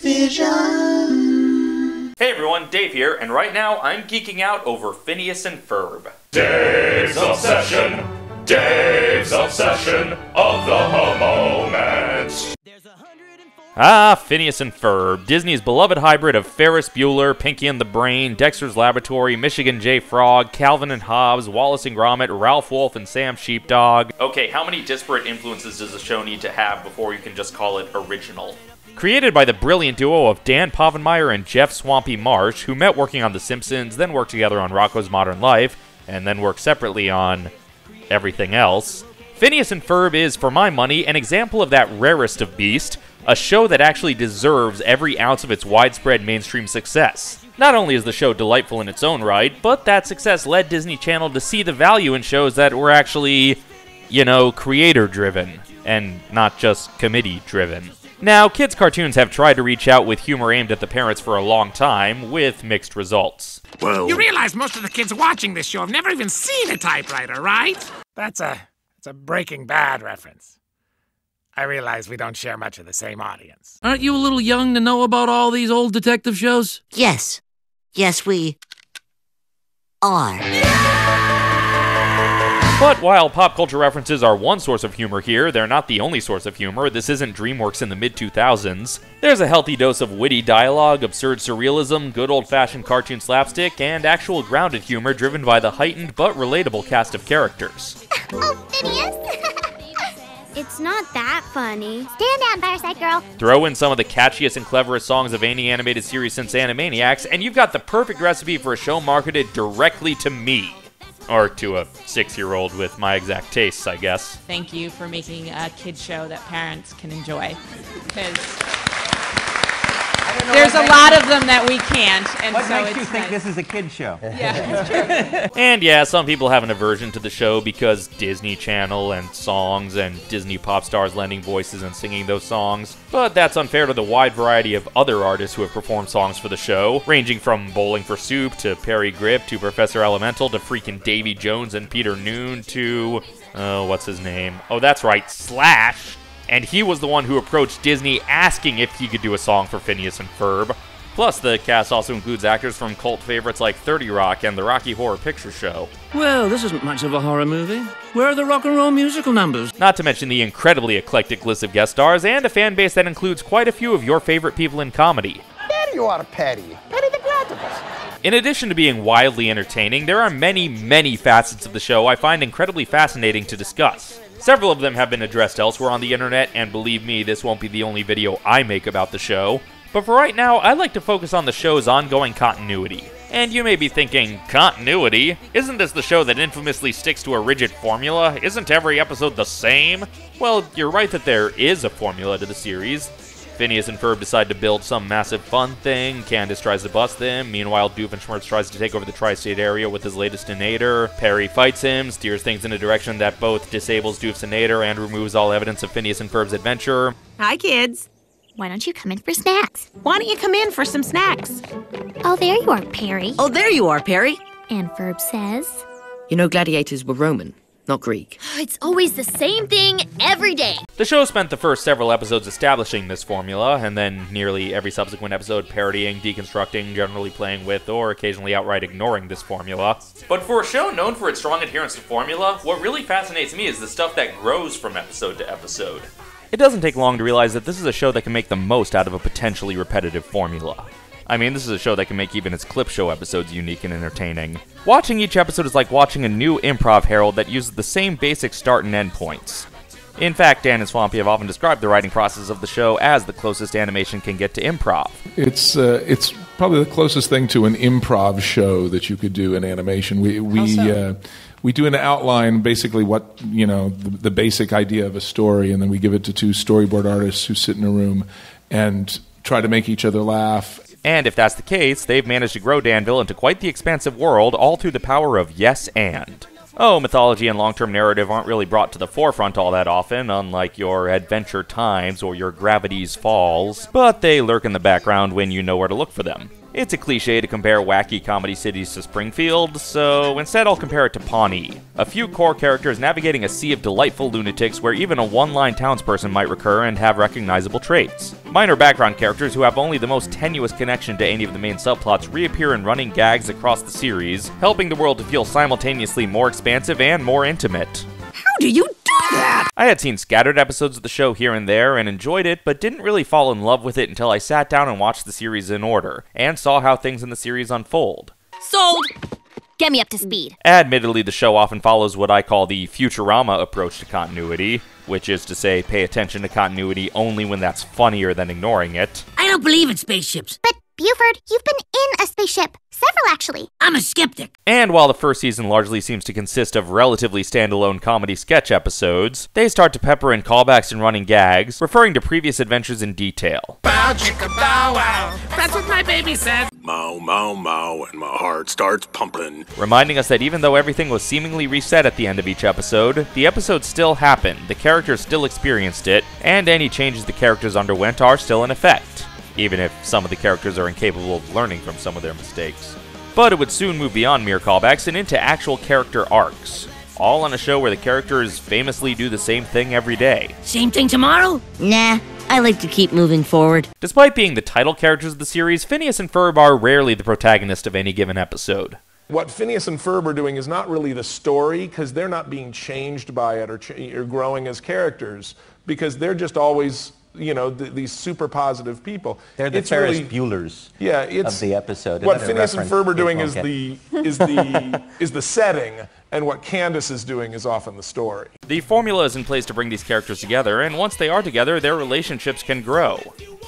Vision. Hey everyone, Dave here, and right now I'm geeking out over Phineas and Ferb. Dave's Obsession of the moment. Phineas and Ferb, Disney's beloved hybrid of Ferris Bueller, Pinky and the Brain, Dexter's Laboratory, Michigan J. Frog, Calvin and Hobbes, Wallace and Gromit, Ralph Wolf, and Sam Sheepdog. Okay, how many disparate influences does a show need to have before you can just call it original? Created by the brilliant duo of Dan Povenmire and Jeff Swampy Marsh, who met working on The Simpsons, then worked together on Rocko's Modern Life, and then worked separately on everything else, Phineas and Ferb is, for my money, an example of that rarest of beast, a show that actually deserves every ounce of its widespread mainstream success. Not only is the show delightful in its own right, but that success led Disney Channel to see the value in shows that were actually, creator-driven, and not just committee-driven. Now, kids' cartoons have tried to reach out with humor aimed at the parents for a long time, with mixed results. Well, you realize most of the kids watching this show have never even seen a typewriter, right? That's a Breaking Bad reference. I realize we don't share much of the same audience. Aren't you a little young to know about all these old detective shows? Yes. Yes, we are. But while pop culture references are one source of humor here, they're not the only source of humor. This isn't DreamWorks in the mid-2000s. There's a healthy dose of witty dialogue, absurd surrealism, good old-fashioned cartoon slapstick, and actual grounded humor driven by the heightened but relatable cast of characters. Oh, Phineas! It's not that funny. Stand down, Fireside Girl. Throw in some of the catchiest and cleverest songs of any animated series since Animaniacs, and you've got the perfect recipe for a show marketed directly to me. Or to a 6-year-old with my exact tastes, I guess. Thank you for making a kids show that parents can enjoy. Because there's a lot of them that we can't, and what so makes you think nice. this is a kid show? Yeah, it's true. And yeah, some people have an aversion to the show because Disney Channel and songs and Disney pop stars lending voices and singing those songs. But that's unfair to the wide variety of other artists who have performed songs for the show, ranging from Bowling for Soup to Perry Grip to Professor Elemental to freaking Davy Jones and Peter Noon to... what's his name? Oh, that's right, Slash. And he was the one who approached Disney asking if he could do a song for Phineas and Ferb. Plus, the cast also includes actors from cult favorites like 30 Rock and the Rocky Horror Picture Show. Well, this isn't much of a horror movie. Where are the rock and roll musical numbers? Not to mention the incredibly eclectic list of guest stars and a fan base that includes quite a few of your favorite people in comedy. There you are, Petty. Petty the Platypus. In addition to being wildly entertaining, there are many, many facets of the show I find incredibly fascinating to discuss. Several of them have been addressed elsewhere on the internet, and believe me, this won't be the only video I make about the show. But for right now, I'd like to focus on the show's ongoing continuity. And you may be thinking, continuity? Isn't this the show that infamously sticks to a rigid formula? Isn't every episode the same? Well, you're right that there is a formula to the series. Phineas and Ferb decide to build some massive fun thing, Candace tries to bust them, meanwhile Doofenshmirtz tries to take over the tri-state area with his latest inator, Perry fights him, steers things in a direction that both disables Doof's inator and removes all evidence of Phineas and Ferb's adventure. Hi, kids. Why don't you come in for snacks? Why don't you come in for some snacks? Oh, there you are, Perry. Oh, there you are, Perry. And Ferb says... You know gladiators were Roman, not Greek. It's always the same thing every day. The show spent the first several episodes establishing this formula, and then nearly every subsequent episode parodying, deconstructing, generally playing with, or occasionally outright ignoring this formula. But for a show known for its strong adherence to formula, what really fascinates me is the stuff that grows from episode to episode. It doesn't take long to realize that this is a show that can make the most out of a potentially repetitive formula. I mean, this is a show that can make even its clip show episodes unique and entertaining. Watching each episode is like watching a new improv herald that uses the same basic start and end points. In fact, Dan and Swampy have often described the writing process of the show as the closest animation can get to improv. It's probably the closest thing to an improv show that you could do in animation. We do an outline, basically what, the basic idea of a story, and then we give it to two storyboard artists who sit in a room and try to make each other laugh. And if that's the case, they've managed to grow Danville into quite the expansive world, all through the power of yes and. Oh, mythology and long-term narrative aren't really brought to the forefront all that often, unlike your Adventure Times or your Gravity's Falls, but they lurk in the background when you know where to look for them. It's a cliche to compare wacky comedy cities to Springfield, so instead I'll compare it to Pawnee. A few core characters navigating a sea of delightful lunatics where even a one-line townsperson might recur and have recognizable traits. Minor background characters who have only the most tenuous connection to any of the main subplots reappear in running gags across the series, helping the world to feel simultaneously more expansive and more intimate. How do you do that? I had seen scattered episodes of the show here and there and enjoyed it, but didn't really fall in love with it until I sat down and watched the series in order, and saw how things in the series unfold. Sold! Get me up to speed. Admittedly, the show often follows what I call the Futurama approach to continuity, which is to say, pay attention to continuity only when that's funnier than ignoring it. I don't believe in spaceships. But, Buford, you've been in a spaceship. Several, actually. I'm a skeptic. And while the first season largely seems to consist of relatively standalone comedy sketch episodes, they start to pepper in callbacks and running gags, referring to previous adventures in detail. Bow chicka bow wow. That's what my baby said. Mow, mow, mow, and my heart starts pumping. Reminding us that even though everything was seemingly reset at the end of each episode, the episode still happened, the characters still experienced it, and any changes the characters underwent are still in effect, even if some of the characters are incapable of learning from some of their mistakes. But it would soon move beyond mere callbacks and into actual character arcs, all on a show where the characters famously do the same thing every day. Same thing tomorrow? Nah, I like to keep moving forward. Despite being the title characters of the series, Phineas and Ferb are rarely the protagonist of any given episode. What Phineas and Ferb are doing is not really the story, because they're not being changed by it or growing as characters, because they're just always, you know, these super positive people. They're the Ferris Buellers of the episode. What Phineas and Ferb are doing is the setting, and what Candace is doing is often the story. The formula is in place to bring these characters together, and once they are together, their relationships can grow.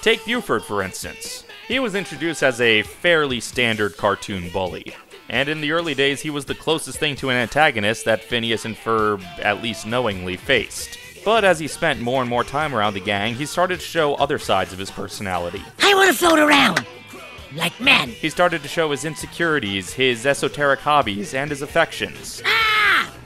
Take Buford, for instance. He was introduced as a fairly standard cartoon bully, and in the early days he was the closest thing to an antagonist that Phineas and Ferb, at least knowingly, faced. But as he spent more and more time around the gang, he started to show other sides of his personality. I want to float around, like men. He started to show his insecurities, his esoteric hobbies, and his affections.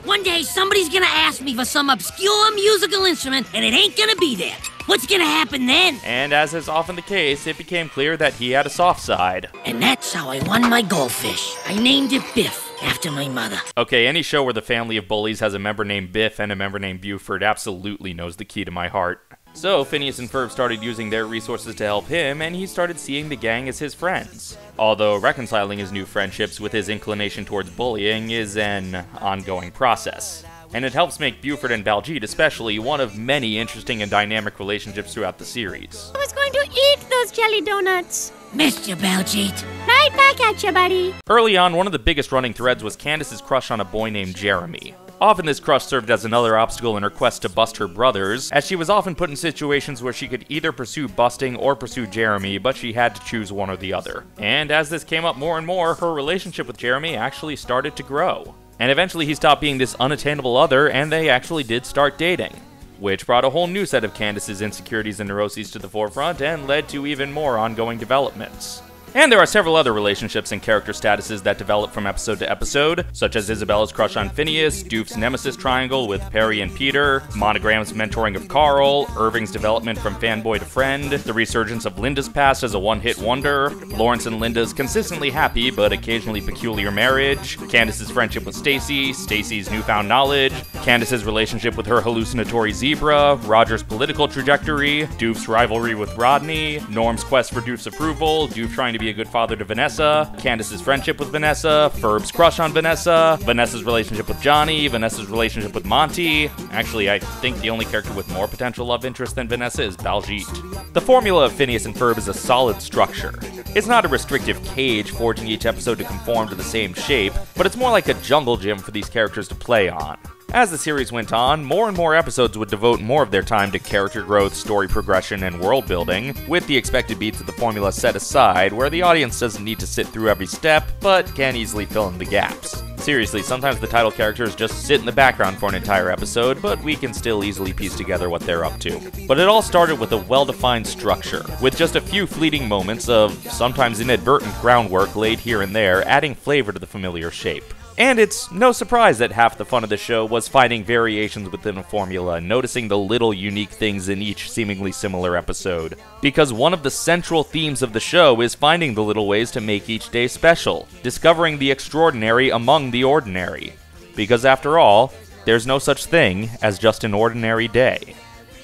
One day somebody's gonna ask me for some obscure musical instrument, and it ain't gonna be there. What's gonna happen then? And as is often the case, it became clear that he had a soft side. And that's how I won my goldfish. I named it Biff, after my mother. Okay, any show where the family of bullies has a member named Biff and a member named Buford absolutely knows the key to my heart. So Phineas and Ferb started using their resources to help him, and he started seeing the gang as his friends. Although reconciling his new friendships with his inclination towards bullying is an ongoing process. And it helps make Buford and Baljeet especially one of many interesting and dynamic relationships throughout the series. I was going to eat those jelly donuts. Missed you, Baljeet. Right back at you, buddy. Early on, one of the biggest running threads was Candace's crush on a boy named Jeremy. Often this crush served as another obstacle in her quest to bust her brothers, as she was often put in situations where she could either pursue busting or pursue Jeremy, but she had to choose one or the other. And as this came up more and more, her relationship with Jeremy actually started to grow. And eventually he stopped being this unattainable other, and they actually did start dating, which brought a whole new set of Candace's insecurities and neuroses to the forefront and led to even more ongoing developments. And there are several other relationships and character statuses that develop from episode to episode, such as Isabella's crush on Phineas, Doof's nemesis triangle with Perry and Peter, Monogram's mentoring of Carl, Irving's development from fanboy to friend, the resurgence of Linda's past as a one-hit wonder, Lawrence and Linda's consistently happy but occasionally peculiar marriage, Candace's friendship with Stacy, Stacy's newfound knowledge, Candace's relationship with her hallucinatory zebra, Roger's political trajectory, Doof's rivalry with Rodney, Norm's quest for Doof's approval, Doof trying to be a good father to Vanessa, Candace's friendship with Vanessa, Ferb's crush on Vanessa, Vanessa's relationship with Johnny, Vanessa's relationship with Monty. Actually, I think the only character with more potential love interest than Vanessa is Baljeet. The formula of Phineas and Ferb is a solid structure. It's not a restrictive cage forging each episode to conform to the same shape, but it's more like a jungle gym for these characters to play on. As the series went on, more and more episodes would devote more of their time to character growth, story progression, and world building, with the expected beats of the formula set aside, where the audience doesn't need to sit through every step, but can easily fill in the gaps. Seriously, sometimes the title characters just sit in the background for an entire episode, but we can still easily piece together what they're up to. But it all started with a well-defined structure, with just a few fleeting moments of sometimes inadvertent groundwork laid here and there, adding flavor to the familiar shape. And it's no surprise that half the fun of the show was finding variations within a formula and noticing the little unique things in each seemingly similar episode. Because one of the central themes of the show is finding the little ways to make each day special, discovering the extraordinary among the ordinary. Because after all, there's no such thing as just an ordinary day.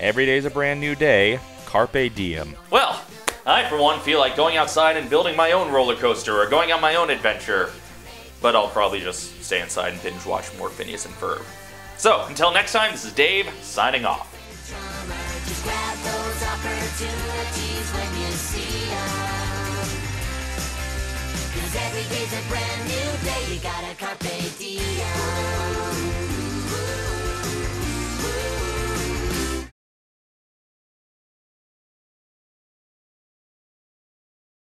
Every day's a brand new day, carpe diem. Well, I for one feel like going outside and building my own roller coaster or going on my own adventure. But I'll probably just stay inside and binge watch more Phineas and Ferb. So, until next time, this is Dave, signing off. Just grab those opportunities when you see them. 'Cause every day's a brand new day, you gotta carpe diem.